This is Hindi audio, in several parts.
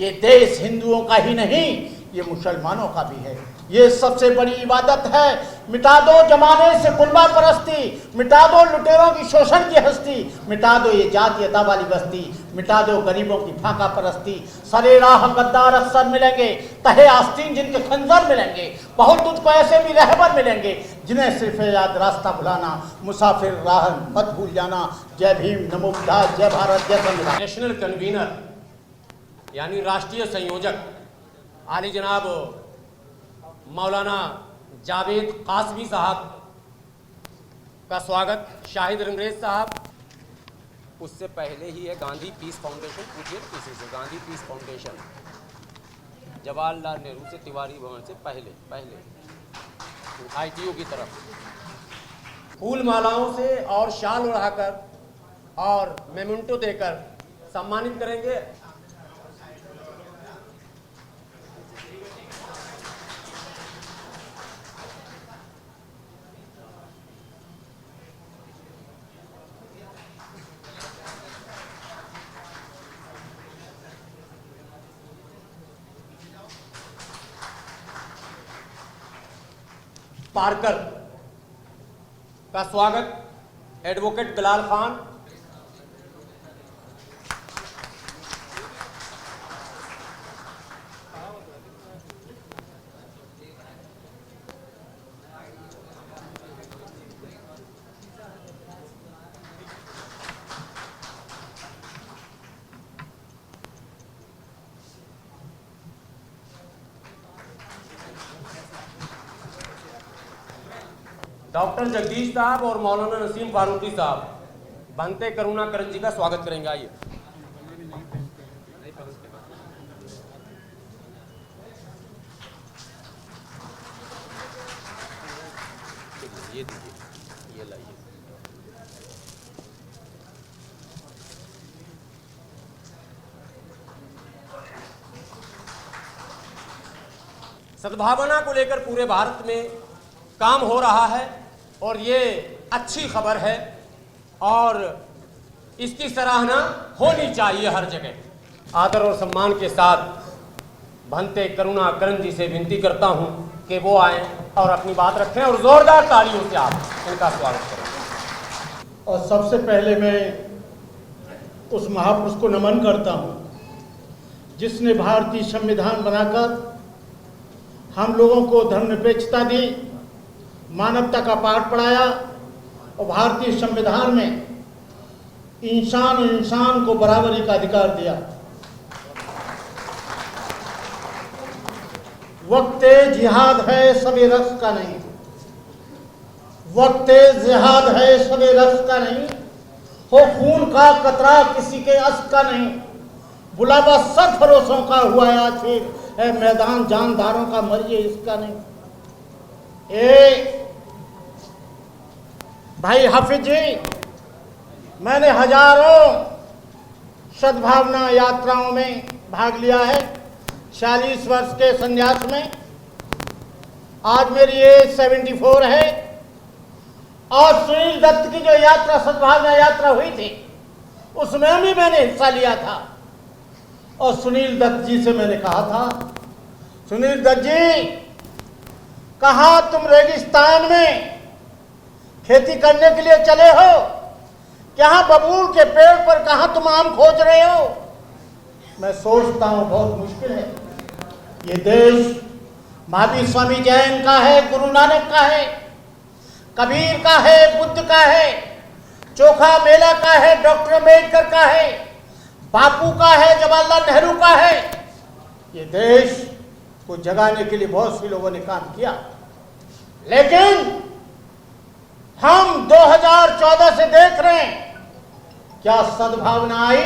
ये देश हिंदुओं का ही नहीं, ये मुसलमानों का भी है। ये सबसे बड़ी इबादत है। मिटा दो जमाने से कुर्बा परस्ती, मिटा दो लुटेरों की शोषण की हस्ती, मिटा दो ये जातीयता वाली बस्ती, मिटा दो गरीबों की फाका परस्ती। सरे राह गद्दार अक्सर मिलेंगे, तहे आस्तीन जिनके खंजर मिलेंगे। बहुत तुझको ऐसे भी रहबर मिलेंगे जिन्हें सिर्फ याद रास्ता भुलाना, मुसाफिर राह मत भूल जाना। जय भीम, नमो बुद्धाय, जय भारत, जय संविधान। नेशनल कन्वीनर यानी राष्ट्रीय संयोजक आली जनाब मौलाना जावेद कासमी साहब का स्वागत, शाहिद रंगरेज साहब। उससे पहले ही है गांधी पीस फाउंडेशन, पूछिए किसी से। गांधी पीस फाउंडेशन जवाहरलाल नेहरू से, तिवारी भवन से पहले ITO की तरफ फूल मालाओं से और शाल उड़ाकर और मेमेंटो देकर सम्मानित करेंगे। पार्कर का स्वागत, एडवोकेट बिलाल खान। डॉक्टर जगदीश साहब और मौलाना नसीम फारूकी साहब बनते करुणाकरण जी का स्वागत करेंगे। आइए। ये दीजिए, ये लाइए। सद्भावना को लेकर पूरे भारत में काम हो रहा है और ये अच्छी खबर है और इसकी सराहना होनी चाहिए हर जगह। आदर और सम्मान के साथ भंते करुणाकरण जी से विनती करता हूं कि वो आएं और अपनी बात रखें और जोरदार तालियों से आप इनका स्वागत करें। और सबसे पहले मैं उस महापुरुष को नमन करता हूं जिसने भारतीय संविधान बनाकर हम लोगों को धर्मनिरपेक्षता दी, मानवता का पाठ पढ़ाया और भारतीय संविधान में इंसान को बराबरी का अधिकार दिया। वक्त जिहाद है सबे रक्स का नहीं, वक्त जिहाद है सबे रक्स का नहीं, हो खून का कतरा किसी के अस का नहीं, बुलावा सरफरोशों का हुआ आखिर है मैदान जानदारों का मरिए इसका नहीं। भाई हाफिज जी, मैंने हजारों सद्भावना यात्राओं में भाग लिया है 46 वर्ष के संन्यास में। आज मेरी एज 74 है और सुनील दत्त की जो यात्रा सद्भावना यात्रा हुई थी उसमें भी मैंने हिस्सा लिया था। और सुनील दत्त जी से मैंने कहा था, सुनील दत्त जी, कहा तुम रेगिस्तान में खेती करने के लिए चले हो, कहां बबूल के पेड़ पर कहां तुम आम खोज रहे हो? मैं सोचता हूं बहुत मुश्किल है। ये देश महावीर स्वामी जैन का है, गुरु नानक का है, कबीर का है, बुद्ध का है, चोखा मेला का है, डॉक्टर अम्बेडकर का है, बापू का है, जवाहरलाल नेहरू का है। ये देश को जगाने के लिए बहुत सी लोगों ने काम किया, लेकिन हम 2014 से देख रहे हैं क्या सद्भावना आई।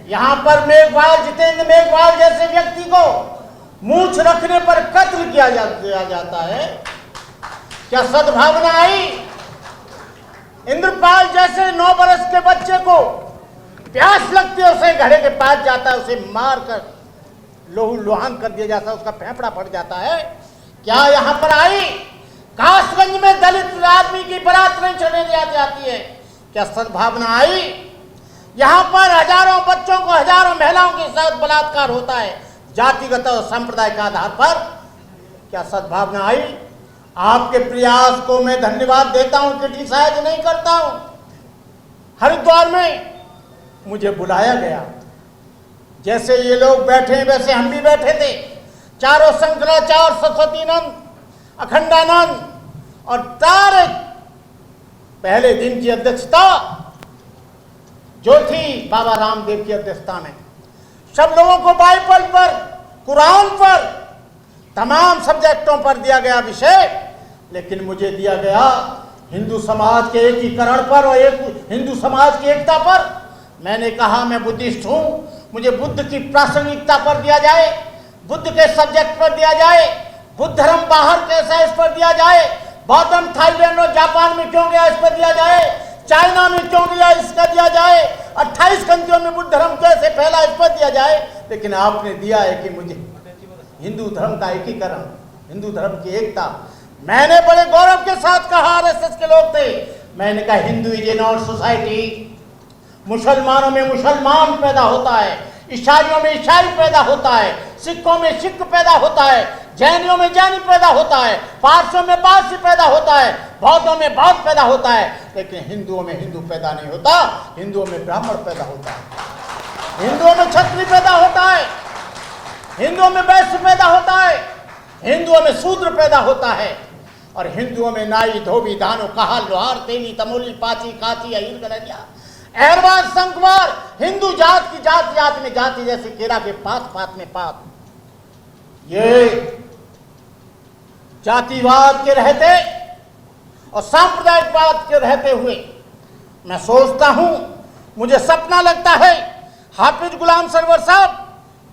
यहां पर मेघवाल, जितेंद्र मेघवाल जैसे व्यक्ति को मूंछ रखने पर कत्ल किया जाता है। क्या सद्भावना आई? इंद्रपाल जैसे 9 बरस के बच्चे को प्यास लगती है, उसे घड़े के पास जाता है, उसे मार कर लोहू लुहान कर दिया जाता है, उसका फेफड़ा फट जाता है। क्या यहां पर आई? कासगंज में दलित आदमी की बारात नहीं चढ़ने जाती है। क्या सद्भावना आई? यहाँ पर हजारों बच्चों को, हजारों महिलाओं के साथ बलात्कार होता है जातिगत और संप्रदाय के आधार पर। क्या सद्भावना आई? आपके प्रयास को मैं धन्यवाद देता हूं, क्रिटिसाइज नहीं करता हूं। हरिद्वार में मुझे बुलाया गया, जैसे ये लोग बैठे वैसे हम भी बैठे थे। चारों शंकराचार्य, सरस्वती नंद, अखंडानंद और तारे पहले दिन की अध्यक्षता जो थी बाबा रामदेव की अध्यक्षता में, सब लोगों को बाइबल पर, कुरान पर, तमाम सब्जेक्टों पर दिया गया विषय, लेकिन मुझे दिया गया हिंदू समाज के एकीकरण पर और एक हिंदू समाज की एकता पर। मैंने कहा मैं बुद्धिस्ट हूं, मुझे बुद्ध की प्रासंगिकता पर दिया जाए, बुद्ध के सब्जेक्ट पर दिया जाए, बुद्ध धर्म बाहर कैसा है इस पर दिया जाए, बौद्धम थाईलैंड और जापान में क्यों गया इस पर दिया जाए, चाइना में क्यों गया इसका दिया जाए, 28 कंट्रियों में बुद्ध धर्म कैसे फैला इस पर दिया जाए। लेकिन आपने दिया है कि मुझे हिंदू धर्म का एकीकरण, हिंदू धर्म की एकता। मैंने बड़े गौरव के साथ कहा, आरएसएस के लोग थे, मैंने कहा Hindu is a not society. मुसलमानों में मुसलमान पैदा होता है, ईसाइयों में ईसाई पैदा होता है, सिखों में सिख पैदा होता है, जैनियों में जैनी पैदा होता है, पारसियों में पारसी पैदा होता है, बौद्धों में बौद्ध पैदा होता है, लेकिन हिंदुओं में हिंदू पैदा नहीं होता। हिंदुओं में ब्राह्मण पैदा होता है, हिंदुओं में क्षत्रिय पैदा होता है, हिंदुओं में वैश्य पैदा होता है, हिंदुओं में शूद्र पैदा होता है, और हिंदुओं में नाई, धोबी, दानो, कहा, लोहार, तेली, तमोली, पाची, काची, अहिर, गलरिया, एरवार, संकवार, हिंदू जात की जात जात में जाति, जैसे केरा के पात पात में पात। ये जातिवाद के रहते और सांप्रदायिकवाद के रहते हुए मैं सोचता हूं, मुझे सपना लगता है हाफिज गुलाम सरवर साहब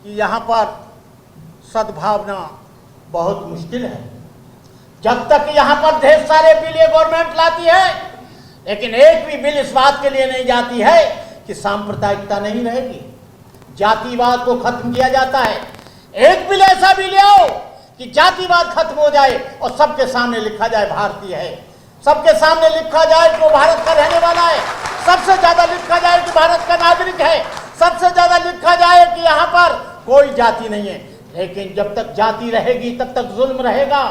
कि यहां पर सद्भावना बहुत मुश्किल है। जब तक यहां पर ढेर सारे बिल ये गवर्नमेंट लाती है, लेकिन एक भी बिल इस बात के लिए नहीं जाती है कि सांप्रदायिकता नहीं रहेगी, जातिवाद को खत्म किया जाता है। एक बिल ऐसा भी ले आओ कि जातिवाद खत्म हो जाए और सबके सामने लिखा जाए भारतीय है, सबके सामने लिखा जाए कि वो भारत का रहने वाला है, सबसे ज्यादा लिखा जाए कि भारत का नागरिक है, सबसे ज्यादा लिखा जाए कि यहाँ पर कोई जाति नहीं है। लेकिन जब तक जाति रहेगी तब तक जुल्म रहेगा,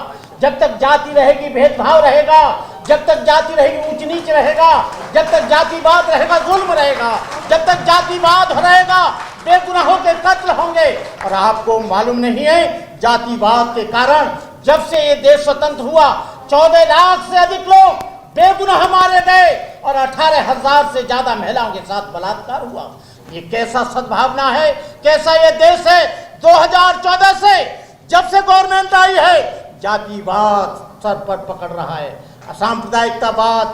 जब तक जाति रहेगी भेदभाव रहेगा, जब तक जाति रहेगी ऊंच नीच रहेगा, जब तक जातिवाद रहेगा जुल्म रहेगा, जब तक जातिवाद रहेगा बेगुनाहों के कत्ल होंगे। और आपको मालूम नहीं है, जातिवाद के कारण जब से ये देश स्वतंत्र हुआ 14 लाख से अधिक लोग बेगुनाह मारे गए और 18,000 से ज्यादा महिलाओं के साथ बलात्कार हुआ। ये कैसा सद्भावना है, कैसा ये देश है। 2014 से जब से गवर्नमेंट आई है, जातिवाद सर पर पकड़ रहा है, सांप्रदायिकतावाद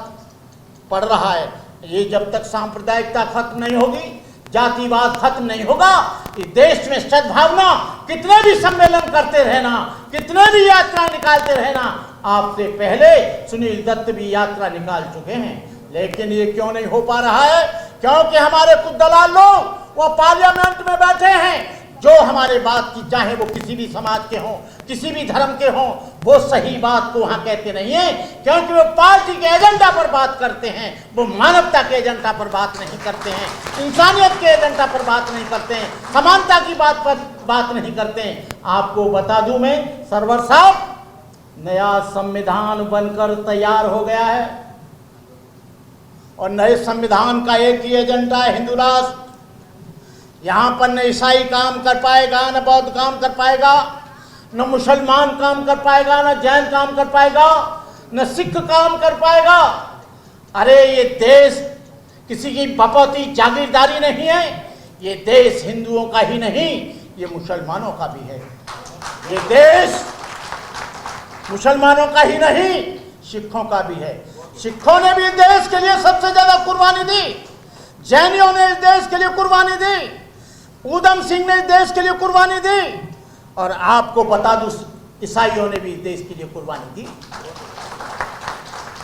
पड़ रहा है। ये जब तक सांप्रदायिकता खत्म नहीं होगी, जातिवाद खत्म नहीं होगा, इस देश में सद्भावना कितने भी सम्मेलन करते रहना, कितने भी यात्रा निकालते रहना। आपसे पहले सुनील दत्त भी यात्रा निकाल चुके हैं, लेकिन ये क्यों नहीं हो पा रहा है? क्योंकि हमारे कुछ दलाल लोग वो पार्लियामेंट में बैठे हैं, जो हमारे बात की, चाहे वो किसी भी समाज के हों, किसी भी धर्म के हों, वो सही बात को वहाँ कहते नहीं है, क्योंकि वो पार्टी के एजेंडा पर बात करते हैं, वो मानवता के एजेंडा पर बात नहीं करते हैं, इंसानियत के एजेंडा पर बात नहीं करते हैं, समानता की बात पर बात नहीं करते हैं। आपको बता दूं मैं, सरवर साहब, नया संविधान बनकर तैयार हो गया है और नए संविधान का एक ही एजेंडा है, हिंदू राष्ट्र। यहाँ पर न ईसाई काम कर पाएगा, न बौद्ध काम कर पाएगा, न मुसलमान काम कर पाएगा, न जैन काम कर पाएगा, न सिख काम कर पाएगा। अरे ये देश किसी की बपौती जागीरदारी नहीं है, ये देश हिंदुओं का ही नहीं, ये मुसलमानों का भी है। ये देश मुसलमानों का ही नहीं, सिखों का भी है। सिखों ने भी इस देश के लिए सबसे ज्यादा कुर्बानी दी, जैनियों ने इस देश के लिए कुर्बानी दी, ऊधम सिंह ने इस देश के लिए कुर्बानी दी, और आपको बता दूं ईसाइयों ने भी इस देश के लिए कुर्बानी दी।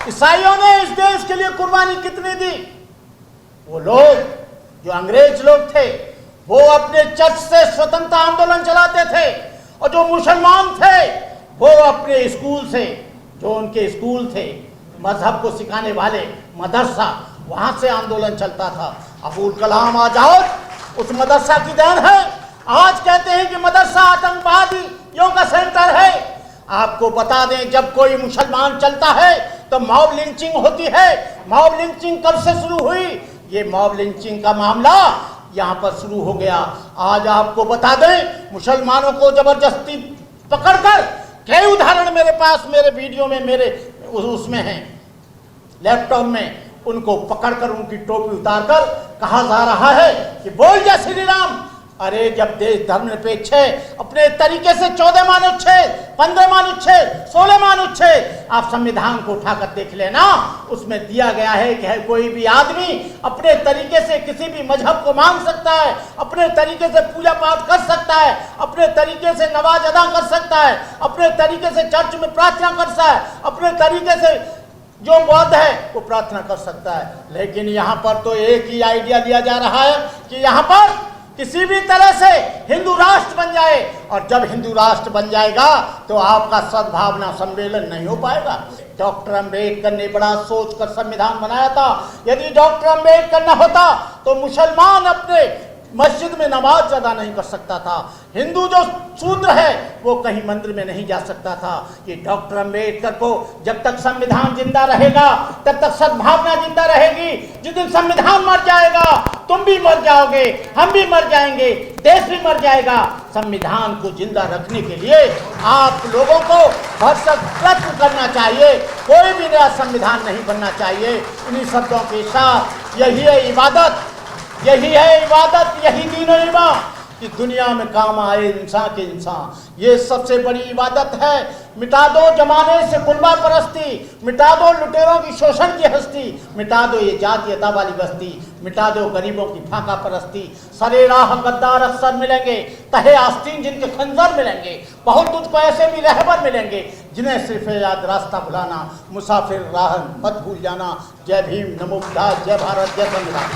ईसाइयों ने इस देश के लिए कुर्बानी कितनी दी? वो लोग जो अंग्रेज लोग थे, वो अपने चर्च से स्वतंत्रता आंदोलन चलाते थे, और जो मुसलमान थे वो अपने स्कूल से, जो उनके स्कूल थे, मजहब को सिखाने वाले मदरसा, वहां से आंदोलन चलता था। अबुल कलाम आजाद उस मदरसा की देन है। आज कहते हैं कि मदरसा आतंकवादियों का सेंटर है। आपको बता दें, जब कोई मुसलमान चलता है तो मॉब लिंचिंग होती है। मॉब लिंचिंग कब से शुरू हुई? ये मॉब लिंचिंग का मामला यहाँ पर शुरू हो गया। आज आपको बता दें, मुसलमानों को जबरदस्ती पकड़कर, कई उदाहरण मेरे पास, मेरे वीडियो में, मेरे उसमें हैं, लैपटॉप में, उनको पकड़कर उनकी टोपी उतारकर कहा जा रहा है कि बोल जय श्री राम। अरे जब देश धर्म निरपेक्ष है, अपने तरीके से 14 मानुच्छेद, 15 मानुच्छेद, 16 मानुच्छेद, आप संविधान को उठाकर देख लेना, उसमें दिया गया है कि कोई भी आदमी अपने तरीके से किसी भी मजहब को मान सकता है, अपने तरीके से पूजा पाठ कर सकता है, अपने तरीके से नमाज अदा कर सकता है, अपने तरीके से चर्च में प्रार्थना कर सकता है, अपने तरीके से जो बौद्ध है वो प्रार्थना कर सकता है। लेकिन यहाँ पर तो एक ही आइडिया लिया जा रहा है कि यहाँ पर किसी भी तरह से हिंदू राष्ट्र बन जाए, और जब हिंदू राष्ट्र बन जाएगा तो आपका सद्भावना सम्मेलन नहीं हो पाएगा। डॉक्टर अंबेडकर ने बड़ा सोचकर संविधान बनाया था। यदि डॉक्टर अंबेडकर न होता तो मुसलमान अपने मस्जिद में नमाज अदा नहीं कर सकता था। हिंदू जो शूद्र है वो कहीं मंदिर में नहीं जा सकता था। ये डॉक्टर अंबेडकर को जब तक संविधान जिंदा रहेगा तब तक सद्भावना जिंदा रहेगी। जिस दिन संविधान मर जाएगा तुम भी मर जाओगे, हम भी मर जाएंगे, देश भी मर जाएगा। संविधान को जिंदा रखने के लिए आप लोगों को भरसक प्रयत्न करना चाहिए। कोई भी नया संविधान नहीं बनना चाहिए। इन्हीं शब्दों के साथ यही है इबादत, यही है इबादत, यही दीन ईमान कि दुनिया में काम आए इंसान के इंसान। ये सबसे बड़ी इबादत है। मिटा दो जमाने से कुर्बा परस्ती, मिटा दो लुटेरों की शोषण की हस्ती, मिटा दो ये जातीयता वाली बस्ती, मिटा दो गरीबों की फाका परस्ती। सरे राह गद्दार अफसर मिलेंगे, तहे आस्तीन जिनके खंजर मिलेंगे, बहुत तुझको ऐसे भी रहबर मिलेंगे जिन्हें सिर्फ याद रास्ता भुलाना, मुसाफिर राह मत भूल जाना। जय भीम, नमो बुद्धाय, जय भारत, जय संविधान।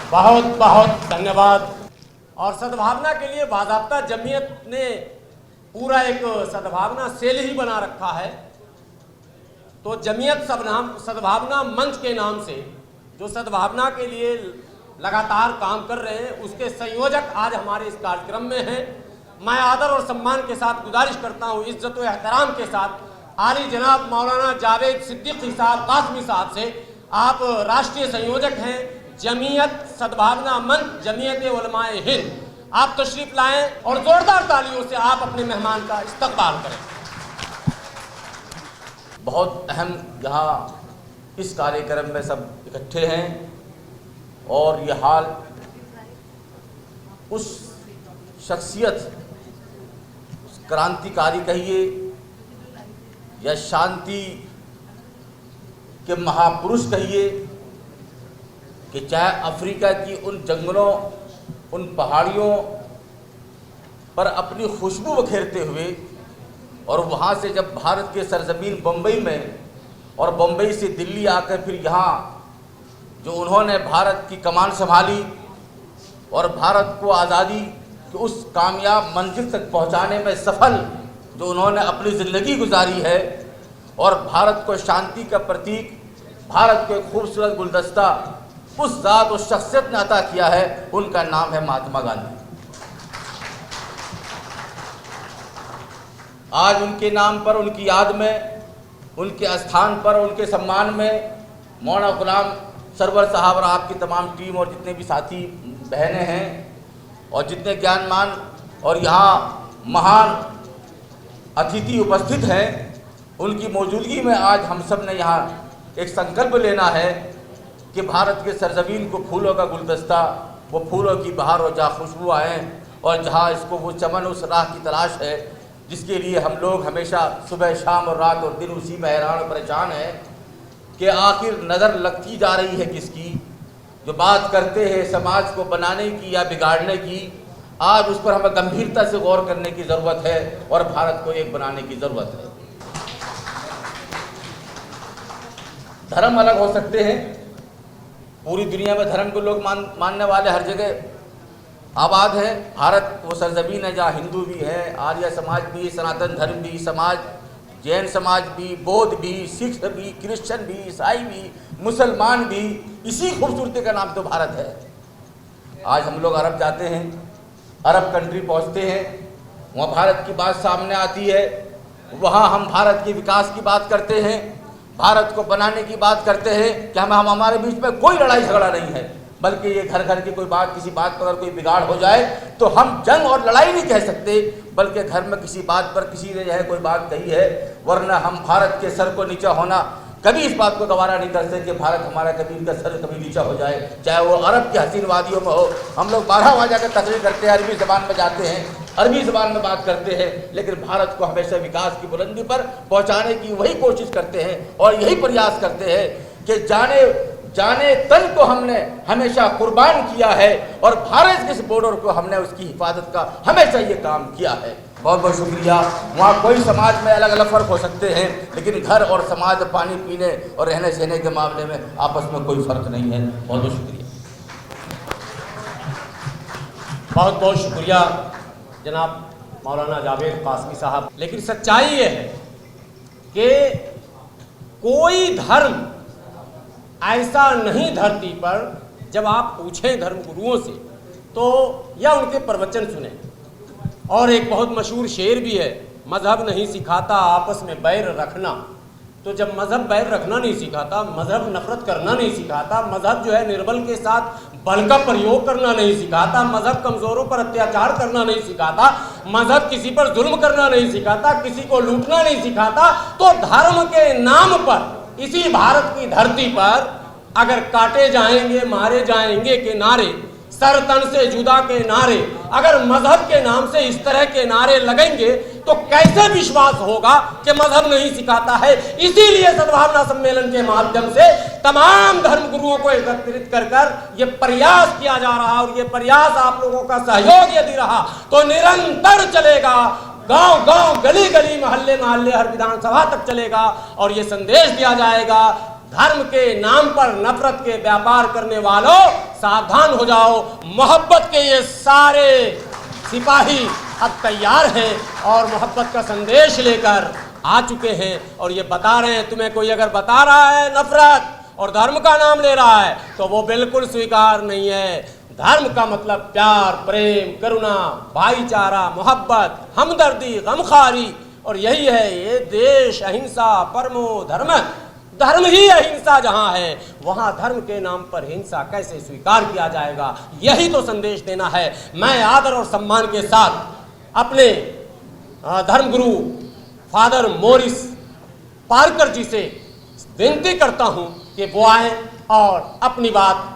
बहुत बहुत धन्यवाद। और सद्भावना के लिए बाज़ाब्ता जमीयत ने पूरा एक सद्भावना सेल ही बना रखा है। तो जमीयत सद्भावना मंच के नाम से जो सद्भावना के लिए लगातार काम कर रहे हैं, उसके संयोजक आज हमारे इस कार्यक्रम में हैं। मैं आदर और सम्मान के साथ गुजारिश करता हूँ, इज्जत और एहतराम के साथ, आली जनाब मौलाना जावेद सिद्दीकी साहब कासमी साहब से, आप राष्ट्रीय संयोजक हैं जमीयत सद्भावना मंच जमीयत उलमाए हिंद, आप तशरीफ लाएं और जोरदार तालियों से आप अपने मेहमान का इस्तकबाल करें। बहुत अहम यहाँ इस कार्यक्रम में सब इकट्ठे हैं और ये हाल उस शख्सियत, उस क्रांतिकारी कहिए या शांति के महापुरुष कहिए कि चाहे अफ्रीका की उन जंगलों, उन पहाड़ियों पर अपनी खुशबू बखेरते हुए और वहाँ से जब भारत के सरजमीन बम्बई में और बम्बई से दिल्ली आकर फिर यहाँ जो उन्होंने भारत की कमान संभाली और भारत को आज़ादी की उस कामयाब मंजिल तक पहुँचाने में सफल जो उन्होंने अपनी ज़िंदगी गुजारी है और भारत को शांति का प्रतीक, भारत को एक खूबसूरत गुलदस्ता उस ज़ात, उस शख्सियत ने अता किया है, उनका नाम है महात्मा गांधी। आज उनके नाम पर, उनकी याद में, उनके स्थान पर, उनके सम्मान में मौलाना गुलाम सरवर साहब और आपकी तमाम टीम और जितने भी साथी बहनें हैं और जितने ज्ञानमान और यहाँ महान अतिथि उपस्थित हैं, उनकी मौजूदगी में आज हम सब ने यहाँ एक संकल्प लेना है कि भारत के सरजमीन को फूलों का गुलदस्ता, वो फूलों की बहार और जहाँ खुशबू आए और जहाँ इसको वो चमन, उस राह की तलाश है जिसके लिए हम लोग हमेशा सुबह शाम और रात और दिन उसी में हैरान और परेशान हैं कि आखिर नज़र लगती जा रही है किसकी। जो बात करते हैं समाज को बनाने की या बिगाड़ने की, आज उस पर हमें गंभीरता से गौर करने की ज़रूरत है और भारत को एक बनाने की ज़रूरत है। धर्म अलग हो सकते हैं, पूरी दुनिया में धर्म को लोग मानने वाले हर जगह आबाद है। भारत वो सरजमीन है जहाँ हिंदू भी है, आर्य समाज भी, सनातन धर्म भी, समाज जैन समाज भी, बौद्ध भी, सिख भी, क्रिश्चियन भी, ईसाई भी, मुसलमान भी, इसी खूबसूरती का नाम तो भारत है। आज हम लोग अरब जाते हैं, अरब कंट्री पहुंचते हैं, वहाँ भारत की बात सामने आती है, वहाँ हम भारत के विकास की बात करते हैं, भारत को बनाने की बात करते हैं कि हम हमारे बीच में कोई लड़ाई झगड़ा नहीं है, बल्कि ये घर घर की कोई बात, किसी बात पर अगर कोई बिगाड़ हो जाए तो हम जंग और लड़ाई नहीं कह सकते, बल्कि घर में किसी बात पर किसी ने जो है कोई बात कही है, वरना हम भारत के सर को नीचा होना कभी इस बात को गवारा नहीं करते कि भारत हमारा कभी इनका सर कभी नीचा हो जाए, चाहे वो अरब के हसीन वादियों में हो। हम लोग 12 वहाँ जाकर तकरीर करते हैं, अरबी ज़बान में जाते हैं, अरबी ज़बान में बात करते हैं, लेकिन भारत को हमेशा विकास की बुलंदी पर पहुँचाने की वही कोशिश करते हैं और यही प्रयास करते हैं कि जाने तन को हमने हमेशा कुर्बान किया है और भारत के इस बॉर्डर को हमने उसकी हिफाजत का हमेशा ये काम किया है। बहुत बहुत शुक्रिया। वहाँ कोई समाज में अलग अलग फ़र्क हो सकते हैं, लेकिन घर और समाज पानी पीने और रहने सहने के मामले में आपस में कोई फ़र्क नहीं है। बहुत बहुत शुक्रिया। बहुत बहुत शुक्रिया जनाब मौलाना जावेद कासमी साहब। लेकिन सच्चाई ये है कि कोई धर्म ऐसा नहीं धरती पर, जब आप पूछें धर्म गुरुओं से तो या उनके प्रवचन सुने। और एक बहुत मशहूर शेर भी है, मजहब नहीं सिखाता आपस में बैर रखना। तो जब मजहब बैर रखना नहीं सिखाता, मजहब नफरत करना नहीं सिखाता, मजहब जो है निर्बल के साथ बल का प्रयोग करना नहीं सिखाता, मजहब कमज़ोरों पर अत्याचार करना नहीं सिखाता, मजहब किसी पर जुल्म करना नहीं सिखाता, किसी को लूटना नहीं सिखाता, तो धर्म के नाम पर इसी भारत की धरती पर अगर काटे जाएंगे, मारे जाएंगे के नारे, सर तन से जुदा के नारे, अगर मजहब के नाम से इस तरह के नारे लगेंगे तो कैसे विश्वास होगा कि मजहब नहीं सिखाता है। इसीलिए सद्भावना सम्मेलन के माध्यम से तमाम धर्म गुरुओं को एकत्रित कर ये प्रयास किया जा रहा, और ये प्रयास आप लोगों का सहयोग यदि रहा तो निरंतर चलेगा, गांव गांव, गली गली, मोहल्ले मोहल्ले, हर विधानसभा तक चलेगा। और ये संदेश दिया जाएगा, धर्म के नाम पर नफरत के व्यापार करने वालों सावधान हो जाओ। मोहब्बत के ये सारे सिपाही अब तैयार हैं और मोहब्बत का संदेश लेकर आ चुके हैं, और ये बता रहे हैं, तुम्हें कोई अगर बता रहा है नफरत और धर्म का नाम ले रहा है तो वो बिल्कुल स्वीकार नहीं है। धर्म का मतलब प्यार, प्रेम, करुणा, भाईचारा, मोहब्बत, हमदर्दी, गमखारी, और यही है ये देश। अहिंसा परमो धर्म, धर्म ही अहिंसा जहाँ है वहाँ धर्म के नाम पर हिंसा कैसे स्वीकार किया जाएगा, यही तो संदेश देना है। मैं आदर और सम्मान के साथ अपने धर्मगुरु फादर मोरिस पार्कर जी से विनती करता हूँ कि वो आए और अपनी बात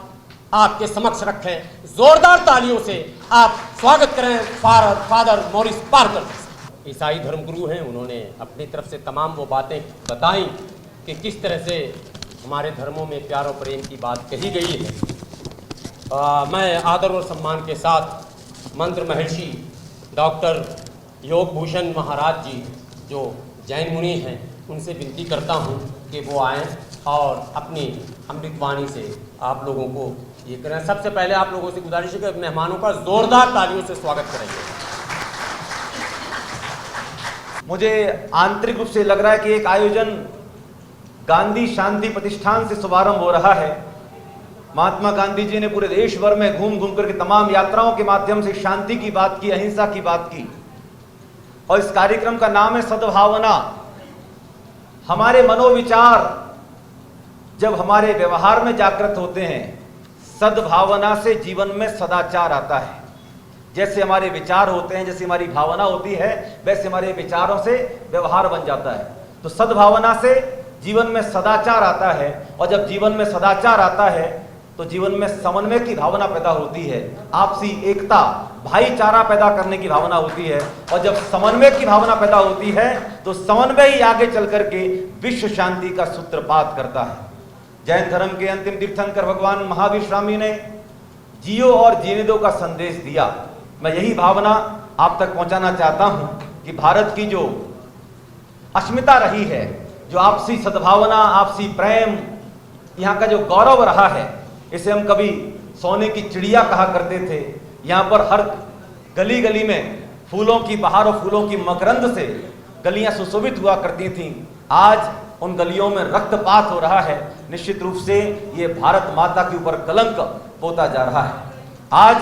आपके समक्ष रखें। जोरदार तालियों से आप स्वागत करें फादर मोरिस पार्कर। ईसाई धर्मगुरु हैं, उन्होंने अपनी तरफ से तमाम वो बातें बताई कि किस तरह से हमारे धर्मों में प्यार और प्रेम की बात कही गई है। मैं आदर और सम्मान के साथ मंत्र महर्षि डॉक्टर योग भूषण महाराज जी जो जैन मुनि हैं उनसे विनती करता हूँ कि वो आएँ और अपनी अमृतवाणी से आप लोगों को ये करें। सबसे पहले आप लोगों से गुजारिश है कि मेहमानों का जोरदार तालियों से स्वागत करेंगे। मुझे आंतरिक रूप से लग रहा है कि एक आयोजन गांधी शांति प्रतिष्ठान से शुभारंभ हो रहा है। महात्मा गांधी जी ने पूरे देश भर में घूम घूम करके तमाम यात्राओं के माध्यम से शांति की बात की, अहिंसा की बात की, और इस कार्यक्रम का नाम है सद्भावना। हमारे मनोविचार जब हमारे व्यवहार में जागृत होते हैं, सद्भावना से जीवन में सदाचार आता है। जैसे हमारे विचार होते हैं, जैसे हमारी भावना होती है, वैसे हमारे विचारों से व्यवहार बन जाता है। तो सद्भावना से जीवन में सदाचार आता है, और जब जीवन में सदाचार आता है तो जीवन में समन्वय की भावना पैदा होती है, आपसी एकता, भाईचारा पैदा करने की भावना होती है। और जब समन्वय की भावना पैदा होती है तो समन्वय ही आगे चल करके विश्व शांति का सूत्रपात करता है। जैन धर्म के अंतिम तीर्थंकर भगवान महावीर स्वामी ने जियो और जीने दो का संदेश दिया। मैं यही भावना आप तक पहुंचाना चाहता हूं कि भारत की जो अस्मिता रही है, जो आपसी सद्भावना, आपसी प्रेम, यहाँ का जो गौरव रहा है, इसे हम कभी सोने की चिड़िया कहा करते थे। यहाँ पर हर गली गली में फूलों की बहार और फूलों की मकरंद से गलियां सुशोभित हुआ करती थीं, आज उन गलियों में रक्तपात हो रहा है। निश्चित रूप से ये भारत माता के ऊपर कलंक पोता जा रहा है। आज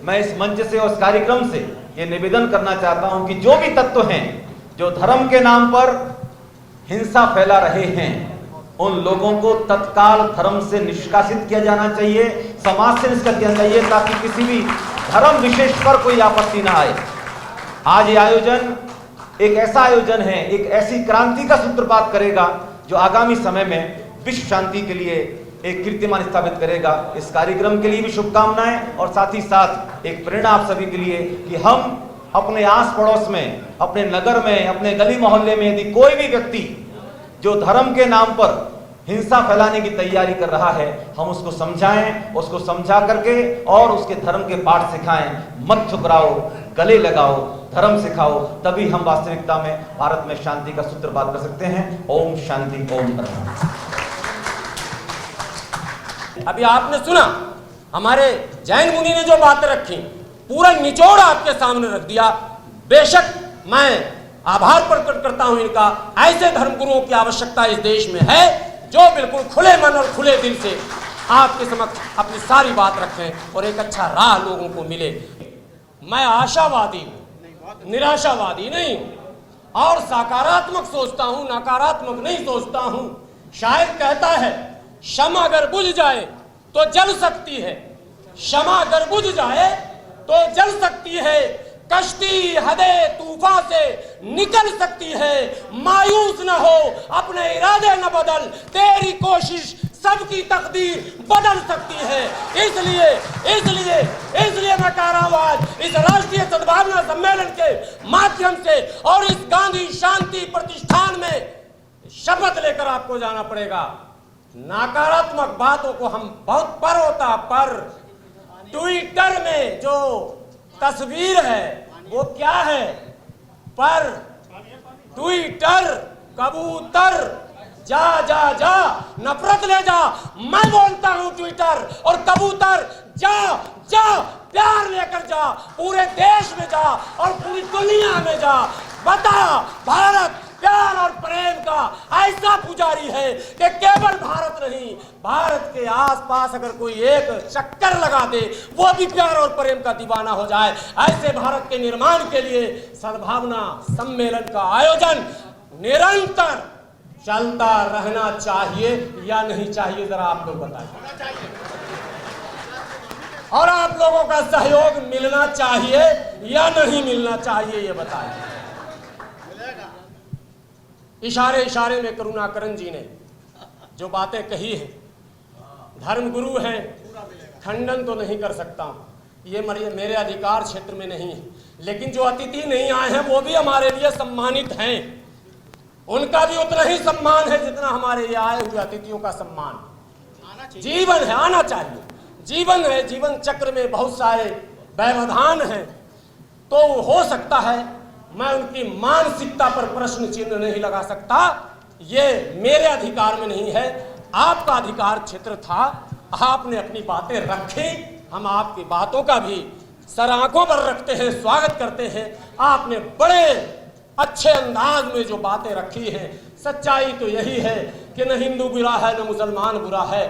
मैं इस मंच से और इस कार्यक्रम से ये निवेदन करना चाहता हूं कि जो भी तत्व हैं जो धर्म के नाम पर हिंसा फैला रहे हैं, उन लोगों को तत्काल धर्म से निष्कासित किया जाना चाहिए, समाज से निष्कासित किया चाहिए, ताकि किसी भी धर्म विशेष पर कोई आपत्ति ना आए। आज ये आयोजन एक ऐसा आयोजन है, एक ऐसी क्रांति का सूत्रपात करेगा जो आगामी समय में विश्व शांति के लिए एक कीर्तिमान स्थापित करेगा। इस कार्यक्रम के लिए भी शुभकामनाएं और साथ ही साथ एक प्रेरणा आप सभी के लिए कि हम अपने आस पड़ोस में, अपने नगर में, अपने गली मोहल्ले में यदि कोई भी व्यक्ति जो धर्म के नाम पर हिंसा फैलाने की तैयारी कर रहा है, हम उसको समझाएं, उसको समझा करके और उसके धर्म के पाठ सिखाएं। मत ठुकराओ, गले लगाओ, धर्म सिखाओ, तभी हम वास्तविकता में भारत में शांति का सूत्रपात कर सकते हैं। ओम शांति, ओम धर्म। अभी आपने सुना हमारे जैन मुनि ने जो बातें रखी, पूरा निचोड़ आपके सामने रख दिया। बेशक मैं आभार प्रकट करता हूं इनका। ऐसे धर्मगुरुओं की आवश्यकता इस देश में है जो बिल्कुल खुले मन और खुले दिल से आपके समक्ष अपनी सारी बात रखें और एक अच्छा राह लोगों को मिले। मैं आशावादी हूं, निराशावादी नहीं हूं और सकारात्मक सोचता हूं, नकारात्मक नहीं सोचता हूं। शायर कहता है, क्षमा अगर बुझ जाए तो जल सकती है, क्षमा अगर बुझ जाए तो जल सकती है, कश्ती हदे तूफान से निकल सकती है। मायूस न हो, अपने इरादे न बदल, तेरी कोशिश सबकी तकदीर बदल सकती है। इसलिए मैं कह रहा हूं आज इस राष्ट्रीय सद्भावना सम्मेलन के माध्यम से और इस गांधी शांति प्रतिष्ठान में शपथ लेकर आपको जाना पड़ेगा। नकारात्मक बातों को हम बहुत पर होता, पर ट्विटर में जो तस्वीर है वो क्या है? पर ट्विटर कबूतर जा जा जा नफरत ले जा। मैं बोलता हूं ट्विटर और कबूतर जा जा प्यार लेकर जा, पूरे देश में जा और पूरी दुनिया में जा। बता, भारत प्यार और प्रेम का ऐसा पुजारी है कि केवल भारत नहीं, भारत के आसपास अगर कोई एक चक्कर लगा दे वो भी प्यार और प्रेम का दीवाना हो जाए। ऐसे भारत के निर्माण के लिए सद्भावना सम्मेलन का आयोजन निरंतर चलता रहना चाहिए या नहीं चाहिए, जरा आप लोग बताइए। और आप लोगों का सहयोग मिलना चाहिए या नहीं मिलना चाहिए, ये बताइए। इशारे इशारे में करुणाकरण जी ने जो बातें कही है, धर्मगुरु हैं, खंडन तो नहीं कर सकता हूं, ये मेरे अधिकार क्षेत्र में नहीं है। लेकिन जो अतिथि नहीं आए हैं वो भी हमारे लिए सम्मानित हैं, उनका भी उतना ही सम्मान है जितना हमारे लिए आए हुए अतिथियों का सम्मान। जीवन है, आना चाहिए, जीवन है, जीवन चक्र में बहुत सारे व्यवधान हैं, तो हो सकता है मैं उनकी मानसिकता पर प्रश्न चिन्ह नहीं लगा सकता, ये मेरे अधिकार में नहीं है। आपका अधिकार क्षेत्र था, आपने अपनी बातें रखी, हम आपकी बातों का भी सर आंखों पर रखते हैं, स्वागत करते हैं। आपने बड़े अच्छे अंदाज में जो बातें रखी हैं, सच्चाई तो यही है कि न हिंदू बुरा है न मुसलमान बुरा है,